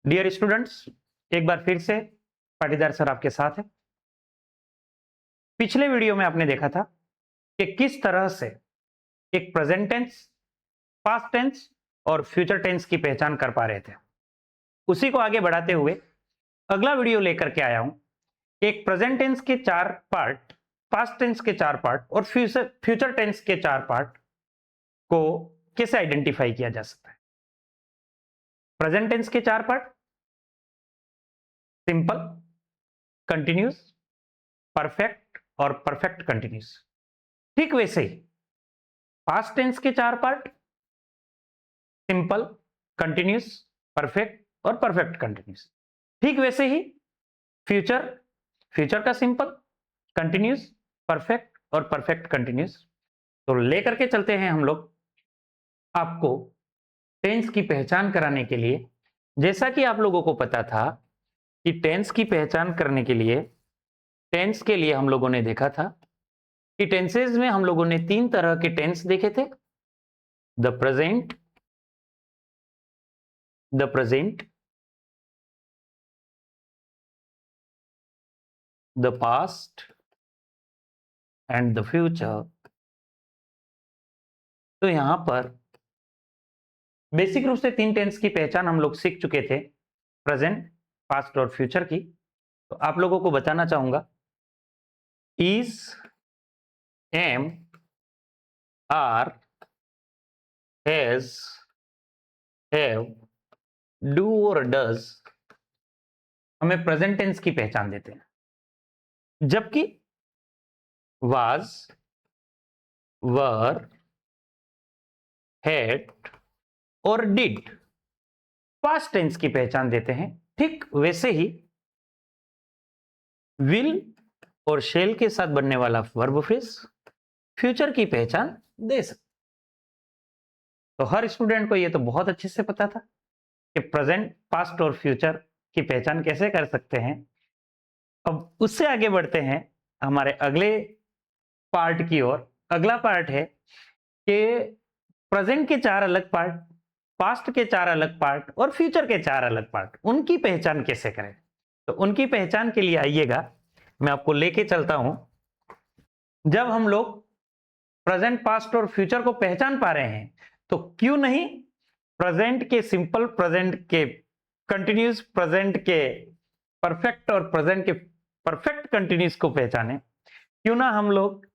Dear students, एक बार फिर से पाटीदार सर आपके साथ है। पिछले वीडियो में आपने देखा था कि किस तरह से एक प्रेजेंट टेंस, पास्ट टेंस और फ्यूचर टेंस की पहचान कर पा रहे थे। उसी को आगे बढ़ाते हुए अगला वीडियो लेकर के आया हूं कि एक प्रेजेंट टेंस के 4 पार्ट, पास्ट टेंस के 4 पार्ट और फ्यूचर टेंस के 4 पार्ट को कैसे आइडेंटिफाई किया जा सकता है। प्रेजेंट टेंस के 4 पार्ट: सिंपल, कंटिन्यूस, परफेक्ट और परफेक्ट कंटिन्यूस। ठीक वैसे ही पास्ट टेंस के 4 पार्ट: सिंपल, कंटिन्यूस, परफेक्ट और परफेक्ट कंटिन्यूस। ठीक वैसे ही फ्यूचर, फ्यूचर का सिंपल, कंटिन्यूस, परफेक्ट और परफेक्ट कंटिन्यूस। तो लेकर के चलते हैं हम लोग आपको टेंस की पहचान कराने के लिए। जैसा कि आप लोगों को पता था कि टेंस की पहचान करने के लिए, टेंस के लिए हम लोगों ने देखा था कि टेंसेज में हम लोगों ने 3 तरह के टेंस देखे थे: the present, the past and the future. तो यहां पर बेसिक रूप से 3 टेंस की पहचान हम लोग सीख चुके थे, प्रेजेंट, पास्ट और फ्यूचर की। तो आप लोगों को बताना चाहूंगा, is, am, are, has, have, do और डज हमें प्रेजेंट टेंस की पहचान देते हैं, जबकि वाज, वर, हैड और डिड पास्ट टेंस की पहचान देते हैं। ठीक वैसे ही विल और शेल के साथ बनने वाला वर्ब फ्रेज फ्यूचर की पहचान दे सकते। तो हर स्टूडेंट को यह तो बहुत अच्छे से पता था कि प्रेजेंट, पास्ट और फ्यूचर की पहचान कैसे कर सकते हैं। अब उससे आगे बढ़ते हैं हमारे अगले पार्ट की ओर। अगला पार्ट है कि प्रेजेंट के 4 अलग पार्ट, पास्ट के 4 अलग पार्ट और फ्यूचर के 4 अलग पार्ट, उनकी पहचान कैसे करें। तो उनकी पहचान के लिए आइएगा, मैं आपको लेके चलता हूं। जब हम लोग प्रेजेंट, पास्ट और फ्यूचर को पहचान पा रहे हैं, तो क्यों नहीं प्रेजेंट के सिंपल, प्रेजेंट के कंटिन्यूस, प्रेजेंट के परफेक्ट और प्रेजेंट के परफेक्ट कंटिन्यूस को पहचाने। क्यों ना हम लोग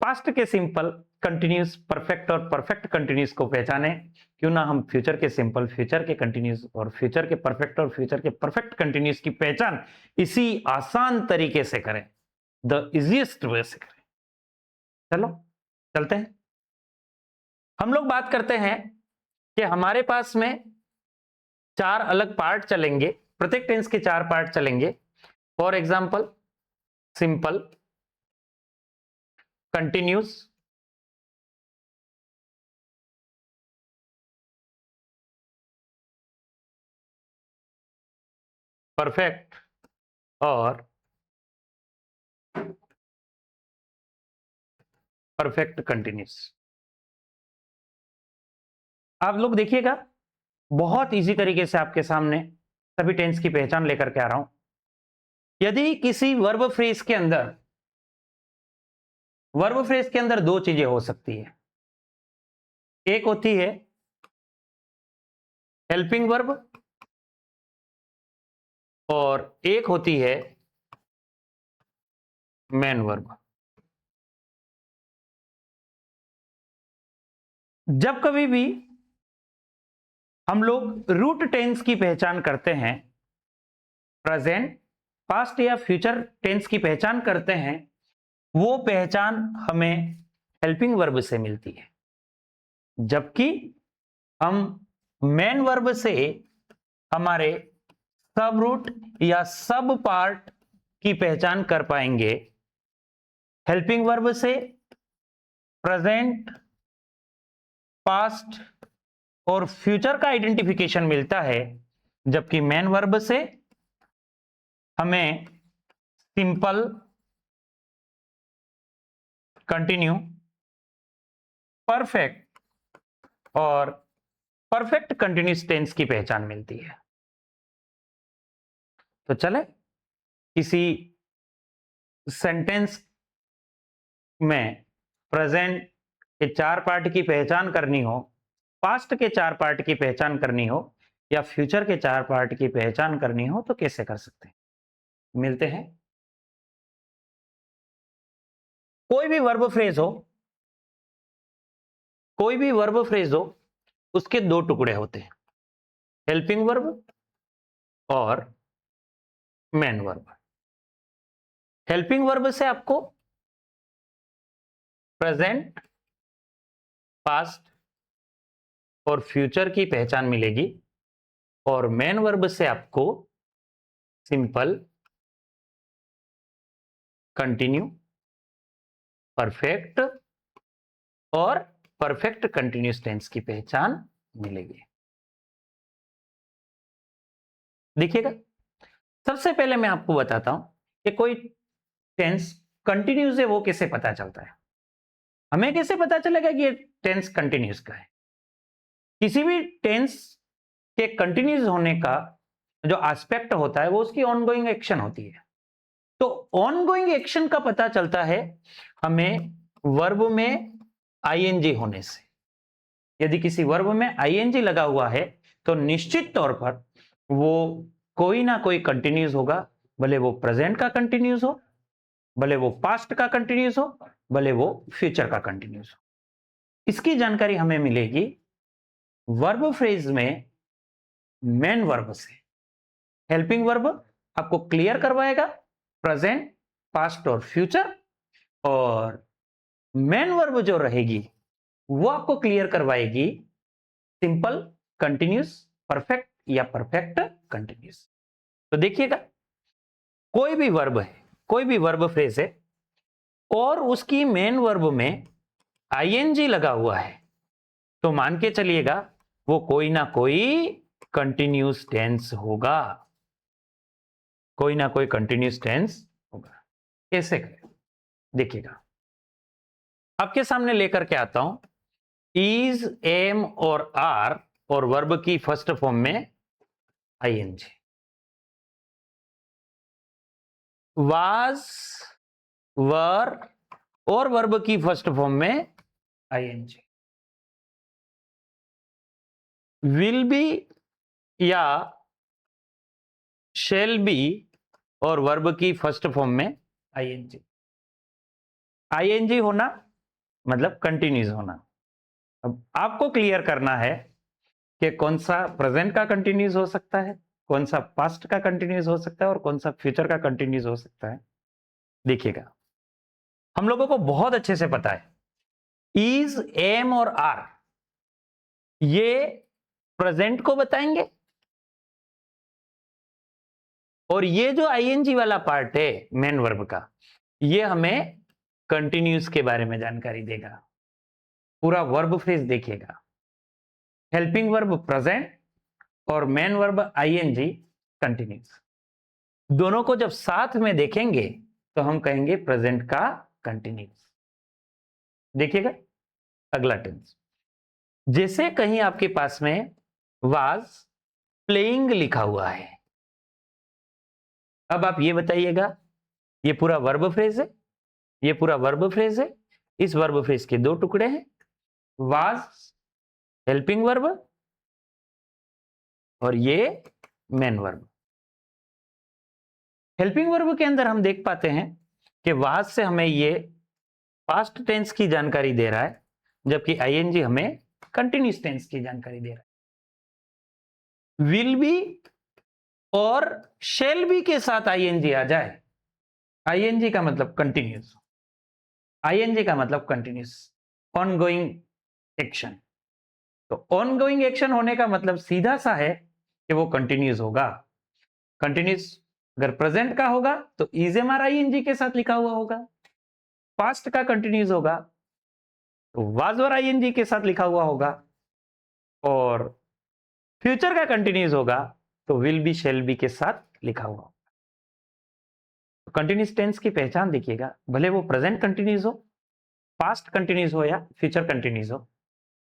पास्ट के सिंपल, कंटिन्यूस, परफेक्ट और परफेक्ट कंटिन्यूस को पहचाने। क्यों ना हम फ्यूचर के सिंपल, फ्यूचर के कंटिन्यूस और फ्यूचर के परफेक्ट और फ्यूचर के परफेक्ट कंटिन्यूस की पहचान इसी आसान तरीके से करें, द इजीएस्ट वे से करें। चलो चलते हैं। हम लोग बात करते हैं कि हमारे पास में 4 अलग पार्ट चलेंगे, प्रत्येक टेंस के 4 पार्ट चलेंगे। For example, simple, continuous, perfect और परफेक्ट कंटिन्यूस। आप लोग देखिएगा, बहुत इजी तरीके से आपके सामने सभी टेंस की पहचान लेकर के आ रहा हूं। यदि किसी वर्ब फ्रेज के अंदर, वर्ब फ्रेज के अंदर 2 चीजें हो सकती है। एक होती है हेल्पिंग वर्ब और एक होती है मेन वर्ब। जब कभी भी हम लोग रूट टेंस की पहचान करते हैं, प्रेजेंट, पास्ट या फ्यूचर टेंस की पहचान करते हैं, वो पहचान हमें हेल्पिंग वर्ब से मिलती है। जबकि हम मेन वर्ब से हमारे सब रूट या सब पार्ट की पहचान कर पाएंगे। हेल्पिंग वर्ब से प्रेजेंट, पास्ट और फ्यूचर का आइडेंटिफिकेशन मिलता है, जबकि मेन वर्ब से हमें सिंपल, कंटिन्यू, परफेक्ट और परफेक्ट कंटिन्यूस टेंस की पहचान मिलती है। तो चले किसी सेंटेंस में प्रेजेंट के 4 पार्ट की पहचान करनी हो, पास्ट के 4 पार्ट की पहचान करनी हो या फ्यूचर के 4 पार्ट की पहचान करनी हो तो कैसे कर सकते हैं? मिलते हैं। कोई भी वर्ब फ्रेज हो, कोई भी वर्ब फ्रेज हो, उसके 2 टुकड़े होते हैं, हेल्पिंग वर्ब और मेन वर्ब। हेल्पिंग वर्ब से आपको प्रेजेंट, पास्ट और फ्यूचर की पहचान मिलेगी और मेन वर्ब से आपको सिंपल, कंटिन्यू, परफेक्ट और परफेक्ट कंटिन्यूअस टेंस की पहचान मिलेगी। देखिएगा, सबसे पहले मैं आपको बताता हूं कि कोई टेंस कंटिन्यूस है वो कैसे पता चलता है। हमें कैसे पता चलेगा कि ये टेंस कंटिन्यूस का है? किसी भी टेंस के कंटिन्यूस होने का जो एस्पेक्ट होता है वो उसकी ऑनगोइंग एक्शन होती है। तो ऑनगोइंग एक्शन का पता चलता है हमें वर्ब में आईएनजी होने से। यदि किसी वर्ब में आईएनजी लगा हुआ है तो निश्चित तौर पर वो कोई ना कोई कंटिन्यूस होगा, भले वो प्रेजेंट का कंटिन्यूस हो, भले वो पास्ट का कंटिन्यूस हो, भले वो फ्यूचर का कंटिन्यूस हो। इसकी जानकारी हमें मिलेगी वर्ब फ्रेज में मेन वर्ब से। हेल्पिंग वर्ब आपको क्लियर करवाएगा प्रेजेंट, पास्ट और फ्यूचर, और मेन वर्ब जो रहेगी वो आपको क्लियर करवाएगी सिंपल, कंटिन्यूस, परफेक्ट या परफेक्ट कंटिन्यूस। तो देखिएगा, कोई भी वर्ब है, कोई भी वर्ब फ्रेज है और उसकी मेन वर्ब में आईएनजी लगा हुआ है तो मान के चलिएगा वो कोई ना कोई कंटिन्यूस टेंस होगा, कोई ना कोई कंटिन्यूस टेंस होगा। कैसे करें? देखिएगा, आपके सामने लेकर के आता हूं इज, एम और आर और वर्ब की फर्स्ट फॉर्म में आईएनजी, वाज, वर और वर्ब की फर्स्ट फॉर्म में आईएनजी, विल बी या शेल बी और वर्ब की फर्स्ट फॉर्म में आईएनजी। आईएनजी होना मतलब कंटिन्यूस होना। अब आपको क्लियर करना है कि कौन सा प्रेजेंट का कंटिन्यूस हो सकता है, कौन सा पास्ट का कंटिन्यूस हो सकता है और कौन सा फ्यूचर का कंटिन्यूस हो सकता है। देखिएगा, हम लोगों को बहुत अच्छे से पता है इज, एम और आर ये प्रेजेंट को बताएंगे और ये जो आईएनजी वाला पार्ट है मेन वर्ब का, ये हमें कंटिन्यूस के बारे में जानकारी देगा। पूरा वर्ब फ्रेज देखिएगा, हेल्पिंग वर्ब प्रेजेंट और मेन वर्ब आईएनजी कंटिन्यूस। दोनों को जब साथ में देखेंगे तो हम कहेंगे प्रेजेंट का कंटिन्यूस। देखिएगा अगला टेंस, जैसे कहीं आपके पास में वाज प्लेइंग लिखा हुआ है, अब आप ये बताइएगा ये पूरा वर्ब फ्रेज है, ये पूरा वर्ब फ्रेज है, इस वर्ब फ्रेज के 2 टुकड़े हैं, वाज हेल्पिंग वर्ब और ये मेन वर्ब। हेल्पिंग वर्ब के अंदर हम देख पाते हैं कि वाज से हमें ये पास्ट टेंस की जानकारी दे रहा है, जबकि आईएनजी हमें कंटिन्यूस टेंस की जानकारी दे रहा है। विल बी और शेल बी के साथ आईएनजी आ जाए, आईएनजी का मतलब कंटिन्यूस, आईएनजी का मतलब कंटिन्यूस, ऑनगोइंग एक्शन। तो ऑनगोइंग एक्शन होने का मतलब सीधा सा है कि वो कंटिन्यूस होगा। कंटिन्यूस अगर प्रेजेंट का होगा तो इजेमआर आईएनजी के साथ लिखा हुआ होगा, पास्ट का कंटिन्यूस होगा तो वाज और आईएनजी के साथ लिखा हुआ होगा, और फ्यूचर का कंटिन्यूस होगा तो विल बी शेल बी के साथ लिखा हुआ होगा। तो कंटिन्यूस टेंस की पहचान देखिएगा, भले वो प्रेजेंट कंटिन्यूस हो, पास्ट कंटिन्यूस हो या फ्यूचर कंटिन्यूस हो।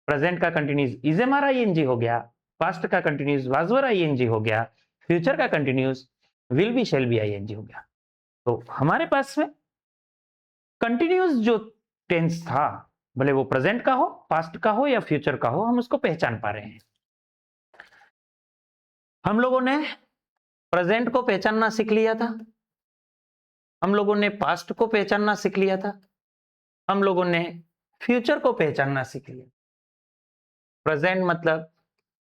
प्रेजेंट का कंटिन्यूस इजेमआर आईएनजी हो गया, पास्ट का कंटिन्यूस वाज और आईएनजी हो गया, फ्यूचर का continuous will be shall be ING हो गया। तो हमारे पास में कंटिन्यूस जो टेंस था, भले वो प्रेजेंट का हो, पास्ट का हो या फ्यूचर का हो, हम उसको पहचान पा रहे हैं। हम लोगों ने प्रेजेंट को पहचानना सीख लिया था, हम लोगों ने पास्ट को पहचानना सीख लिया था, हम लोगों ने फ्यूचर को पहचानना सीख लिया। प्रेजेंट मतलब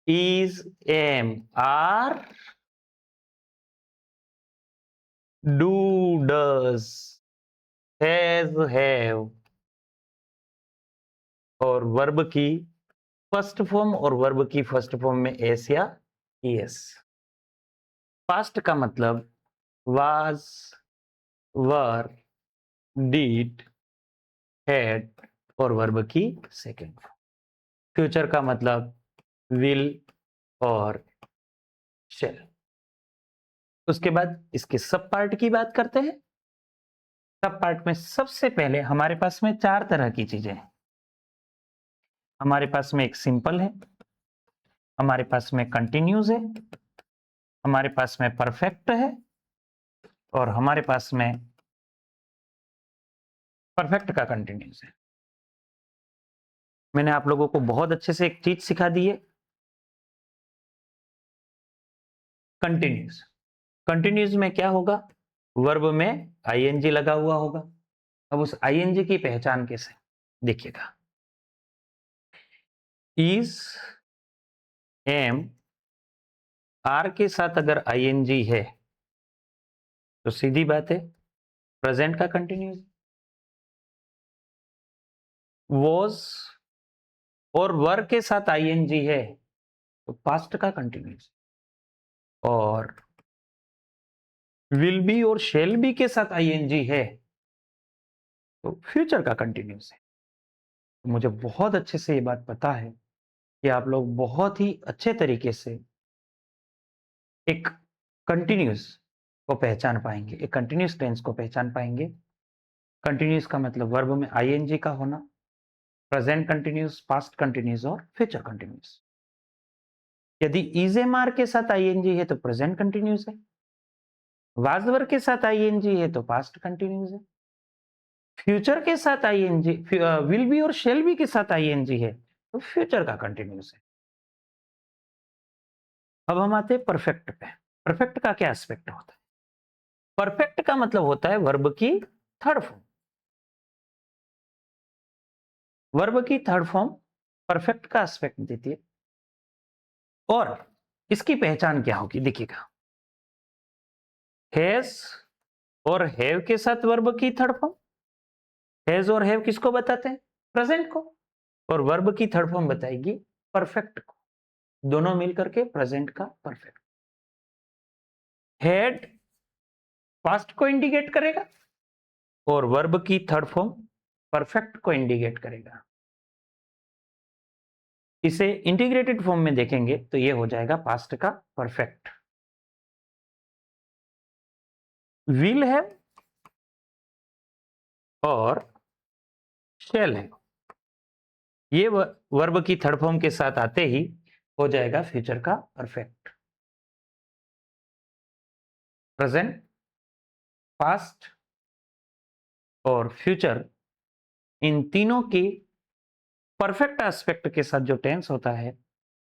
is, am, are, do, does, has, have, और वर्ब की फर्स्ट फॉर्म और वर्ब की फर्स्ट फॉर्म में एस या ईएस। पास्ट का मतलब वाज, वर, डीड, हैड और वर्ब की सेकंड फॉर्म। फ्यूचर का मतलब विल और शेल। उसके बाद इसके सब पार्ट की बात करते हैं। सब पार्ट में सबसे पहले हमारे पास में 4 तरह की चीजें हैं। हमारे पास में एक सिंपल है, हमारे पास में कंटिन्यूस है, हमारे पास में परफेक्ट है और हमारे पास में परफेक्ट का कंटिन्यूस है। मैंने आप लोगों को बहुत अच्छे से एक चीज सिखा दी है, कंटिन्यूस। कंटिन्यूस में क्या होगा, वर्ब में आईएनजी लगा हुआ होगा। अब उस आईएनजी की पहचान कैसे, देखिएगा। इज, एम, आर के साथ अगर आईएनजी है तो सीधी बात है प्रेजेंट का कंटिन्यूस। वॉज और वर के साथ आईएनजी है तो पास्ट का कंटिन्यूस, और विल बी और शेल बी के साथ आईएनजी है तो फ्यूचर का कंटिन्यूस है। तो मुझे बहुत अच्छे से ये बात पता है कि आप लोग बहुत ही अच्छे तरीके से एक कंटिन्यूस को पहचान पाएंगे, एक कंटिन्यूस टेंस को पहचान पाएंगे। कंटिन्यूस का मतलब वर्ब में आईएनजी का होना, प्रेजेंट कंटिन्यूस, पास्ट कंटिन्यूस और फ्यूचर कंटिन्यूस। यदि इज, एम, आर के साथ आईएनजी है तो प्रेजेंट कंटिन्यूस है, वाज, वर के साथ आईएनजी है तो पास्ट कंटिन्यूस है, फ्यूचर के साथ आईएनजी, विल बी और शेल बी के साथ आईएनजी है तो फ्यूचर का कंटिन्यूस है। अब हम आते हैं परफेक्ट पे। परफेक्ट का क्या एस्पेक्ट होता है? परफेक्ट का मतलब होता है वर्ब की थर्ड फॉर्म। वर्ब की थर्ड फॉर्म परफेक्ट का एस्पेक्ट देती है। और इसकी पहचान क्या होगी, देखिएगा। हैज और हैव के साथ वर्ब की थर्ड फॉर्म। हैज और हैव किसको बताते हैं? प्रेजेंट को। और वर्ब की थर्ड फॉर्म बताएगी परफेक्ट को। दोनों मिलकर के प्रेजेंट का परफेक्ट। हैड पास्ट को इंडिकेट करेगा और वर्ब की थर्ड फॉर्म परफेक्ट को इंडिकेट करेगा। इसे इंटीग्रेटेड फॉर्म में देखेंगे तो ये हो जाएगा पास्ट का परफेक्ट। विल हैव और शेल हैव, ये वर्ब की थर्ड फॉर्म के साथ आते ही हो जाएगा फ्यूचर का परफेक्ट। प्रेजेंट, पास्ट और फ्यूचर, इन तीनों की परफेक्ट एस्पेक्ट के साथ जो टेंस होता है,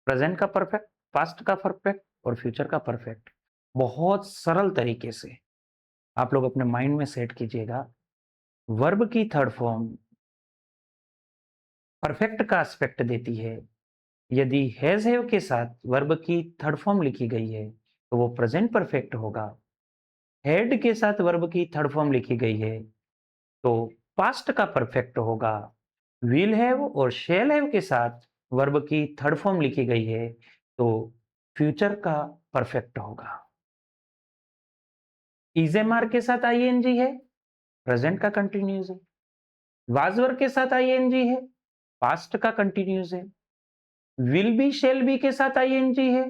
प्रेजेंट का परफेक्ट, पास्ट का परफेक्ट और फ्यूचर का परफेक्ट, बहुत सरल तरीके से आप लोग अपने माइंड में सेट कीजिएगा। वर्ब की थर्ड फॉर्म परफेक्ट का एस्पेक्ट देती है। यदि हैज, हैव के साथ वर्ब की थर्ड फॉर्म लिखी गई है तो वो प्रेजेंट परफेक्ट होगा। हैड के साथ वर्ब की थर्ड फॉर्म लिखी गई है तो पास्ट का परफेक्ट होगा। विल हैव और शेल हैव के साथ वर्ब की थर्ड फॉर्म लिखी गई है तो फ्यूचर का परफेक्ट होगा। इज, एम, आर के साथ आईएनजी है, प्रेजेंट का कंटिन्यूस है। वाज, वर के साथ आईएनजी है, पास्ट का कंटिन्यूस है। विल बी, शेल बी के साथ आईएनजी है,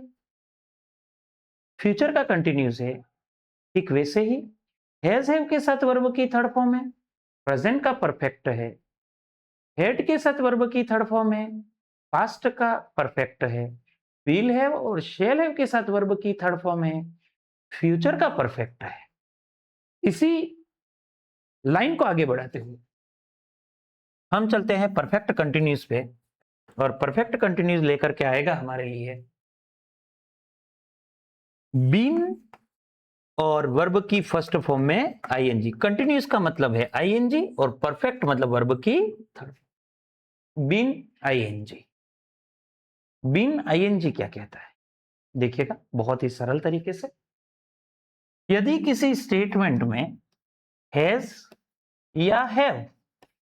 फ्यूचर का कंटिन्यूस है। ठीक वैसे ही हैज, हैव के साथ वर्ब की थर्ड फॉर्म है, प्रेजेंट का परफेक्ट है। हैड के साथ वर्ब की थर्ड फॉर्म है, पास्ट का परफेक्ट है। विल हैव और शेल हैव के साथ वर्ब की थर्ड फॉर्म है, फ्यूचर का परफेक्ट है। इसी लाइन को आगे बढ़ाते हुए हम चलते हैं परफेक्ट कंटिन्यूस पे, और परफेक्ट कंटिन्यूस लेकर के आएगा हमारे लिए बीन और वर्ब की फर्स्ट फॉर्म में आईएनजी। कंटिन्यूस का मतलब है आईएनजी और परफेक्ट मतलब वर्ब की third. Been ING, been ING क्या कहता है देखिएगा बहुत ही सरल तरीके से। यदि किसी स्टेटमेंट में हैज या हैव,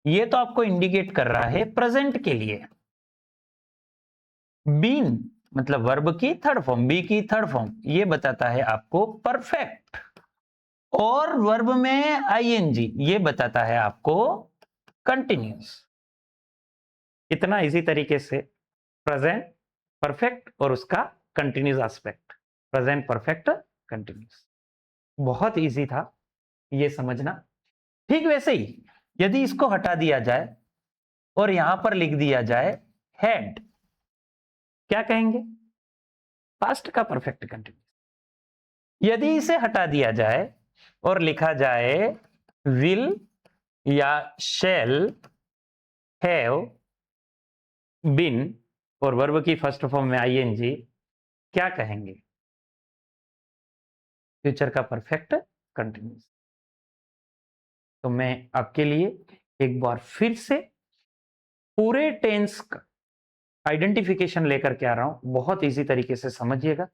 ये तो आपको इंडिकेट कर रहा है प्रेजेंट के लिए। बीन मतलब वर्ब की थर्ड फॉर्म, बी की थर्ड फॉर्म, ये बताता है आपको परफेक्ट। और वर्ब में आईएनजी ये बताता है आपको कंटिन्यूस। इतना इजी तरीके से प्रेजेंट परफेक्ट और उसका continuous aspect, present perfect continuous, बहुत इजी था ये समझना। ठीक वैसे ही यदि इसको हटा दिया जाए और यहां पर लिख दिया जाए हैड, क्या कहेंगे? पास्ट का परफेक्ट कंटिन्यूस। यदि इसे हटा दिया जाए और लिखा जाए विल या शैल हैव बीन और वर्ब की फर्स्ट फॉर्म में आईएनजी, क्या कहेंगे? फ्यूचर का परफेक्ट कंटिन्यूस। तो मैं आपके लिए एक बार फिर से पूरे टेंस का आइडेंटिफिकेशन लेकर के आ रहा हूं, बहुत इजी तरीके से समझिएगा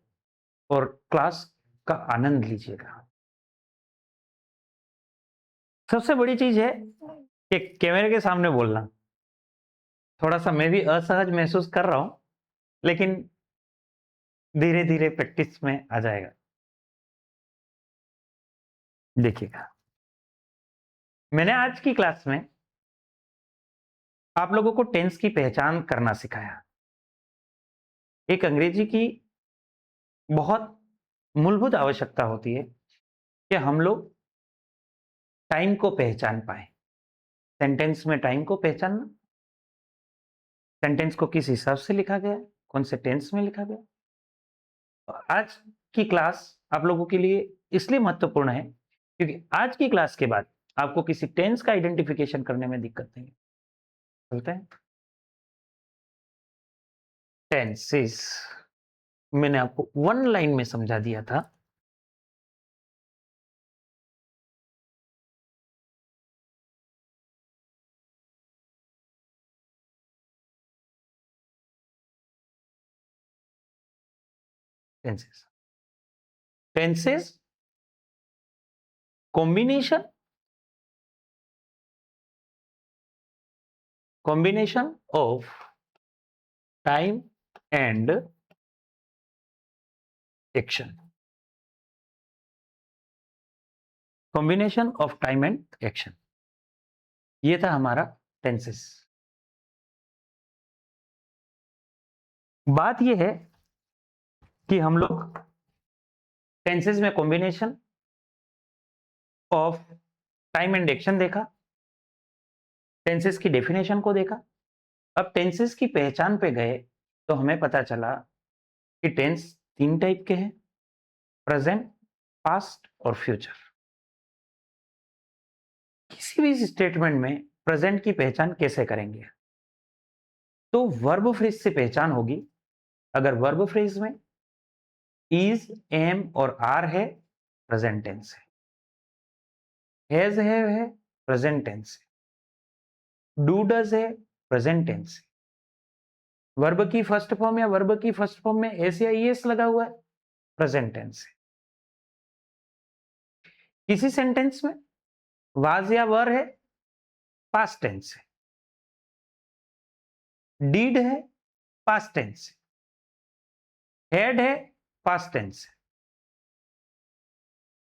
और क्लास का आनंद लीजिएगा। सबसे बड़ी चीज है कि कैमरे के सामने बोलना। थोड़ा सा मैं भी असहज महसूस कर रहा हूं, लेकिन धीरे धीरे प्रैक्टिस में आ जाएगा। देखिएगा, मैंने आज की क्लास में आप लोगों को टेंस की पहचान करना सिखाया। एक अंग्रेजी की बहुत मूलभूत आवश्यकता होती है कि हम लोग टाइम को पहचान पाए। सेंटेंस में टाइम को पहचानना, सेंटेंस को किस हिसाब से लिखा गया, कौन से टेंस में लिखा गया। आज की क्लास आप लोगों के लिए इसलिए महत्वपूर्ण है क्योंकि आज की क्लास के बाद आपको किसी टेंस का आइडेंटिफिकेशन करने में दिक्कत नहीं। चलते हैं टेंसेस। मैंने आपको वन लाइन में समझा दिया था। Tenses, tenses combination, combination of time and action, combination of time and action, ये था हमारा टेंसेस। बात ये है कि हम लोग टेंसेस में combination of time and action देखा, टेंसेस की डेफिनेशन को देखा। अब टेंसेस की पहचान पे गए तो हमें पता चला कि टेंस तीन टाइप के हैं, प्रेजेंट, पास्ट और फ्यूचर। किसी भी स्टेटमेंट में प्रेजेंट की पहचान कैसे करेंगे? तो वर्ब फ्रेज से पहचान होगी। अगर वर्ब फ्रेज में इज, एम और आर है, प्रेजेंट टेंस है। हैज है प्रेजेंट टेंस है। डू डज है, प्रेजेंट टेंस है। वर्ब की फर्स्ट फॉर्म या वर्ब की फर्स्ट फॉर्म में एस या ईएस लगा हुआ है, प्रेजेंट टेंस है। किसी सेंटेंस में वाज या वर है, पास्ट टेंस है। डीड है, पास्ट टेंस है। हैड है, पास्ट टेंस है।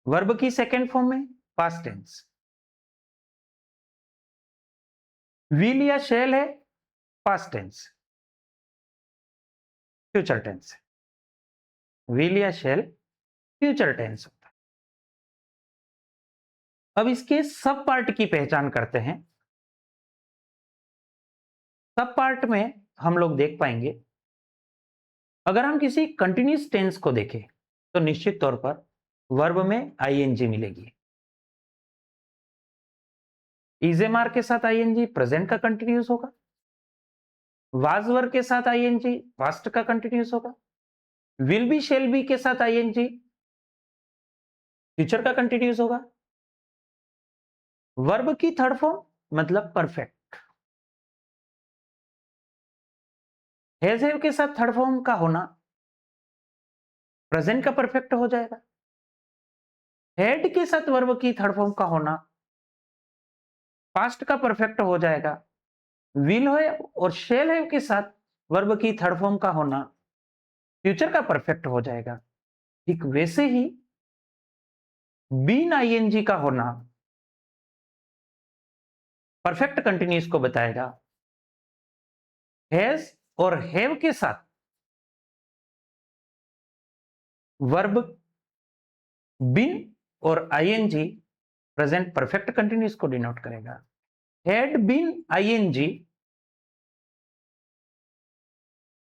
वर्ब की सेकेंड फॉर्म में पास्ट टेंस। विल या शैल है, पास्ट टेंस। फ्यूचर टेंस है। विल या शैल फ्यूचर टेंस होता है। अब इसके सब पार्ट की पहचान करते हैं। सब पार्ट में हम लोग देख पाएंगे, अगर हम किसी कंटिन्यूस टेंस को देखें तो निश्चित तौर पर वर्ब में आईएनजी मिलेगी। इजेमार के साथ आईएनजी प्रेजेंट का कंटिन्यूस होगा। वाज वर्ब के साथ आईएनजी पास्ट का कंटिन्यूस होगा। विल बी शेल बी के साथ आईएनजी फ्यूचर का कंटिन्यूस होगा। वर्ब की थर्ड फॉर्म मतलब परफेक्ट। हैज हैव के साथ थर्ड फॉर्म का होना प्रेजेंट का परफेक्ट हो जाएगा। हैड के साथ वर्ब की थर्ड फॉर्म का होना पास्ट का परफेक्ट हो जाएगा। विल है और शेल है के साथ वर्ब की थर्ड फॉर्म का होना फ्यूचर का परफेक्ट हो जाएगा। ठीक वैसे ही बीन आईएनजी का होना परफेक्ट कंटिन्यूस को बताएगा। हैज और हैव के साथ वर्ब बीन और आईएनजी प्रेजेंट परफेक्ट कंटिन्यूस को डिनोट करेगा। Had been ING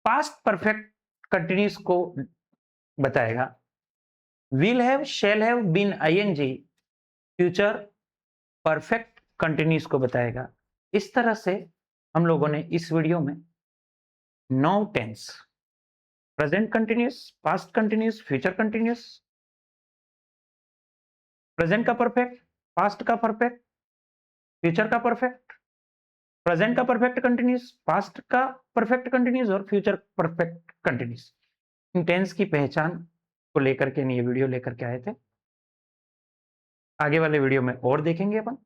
past perfect continuous को बताएगा। Will have shall have been ING future perfect continuous को बताएगा। इस तरह से हम लोगों ने इस वीडियो में 9 tense present continuous, past continuous, future continuous, present का परफेक्ट, पास्ट का परफेक्ट, फ्यूचर का परफेक्ट, प्रेजेंट का परफेक्ट कंटिन्यूस, पास्ट का परफेक्ट कंटिन्यूस और फ्यूचर परफेक्ट कंटिन्यूस, इन टेंस की पहचान को लेकर के ये वीडियो लेकर के आए थे। आगे वाले वीडियो में और देखेंगे अपन,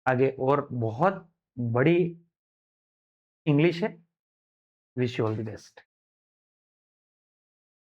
आगे और बहुत बड़ी इंग्लिश है। Wish you all the best.